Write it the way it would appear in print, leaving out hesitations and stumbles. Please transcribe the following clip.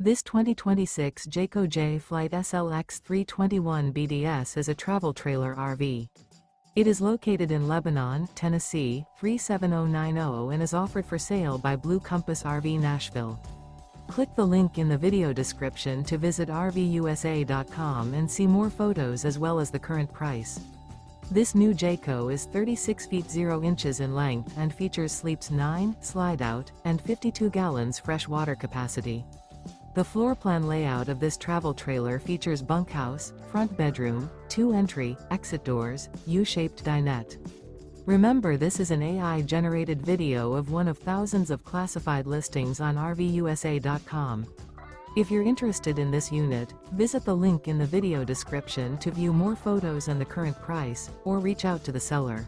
This 2026 Jayco Jay Flight SLX 321 BDS is a travel trailer RV. It is located in Lebanon, Tennessee, 37090 and is offered for sale by Blue Compass RV Nashville. Click the link in the video description to visit RVUSA.com and see more photos as well as the current price. This new Jayco is 36 feet 0 inches in length and features sleeps 9, slide-out, and 52 gallons fresh water capacity. The floor plan layout of this travel trailer features bunkhouse, front bedroom, 2 entry, exit doors, U-shaped dinette. Remember, this is an AI-generated video of one of thousands of classified listings on RVUSA.com. If you're interested in this unit, visit the link in the video description to view more photos and the current price, or reach out to the seller.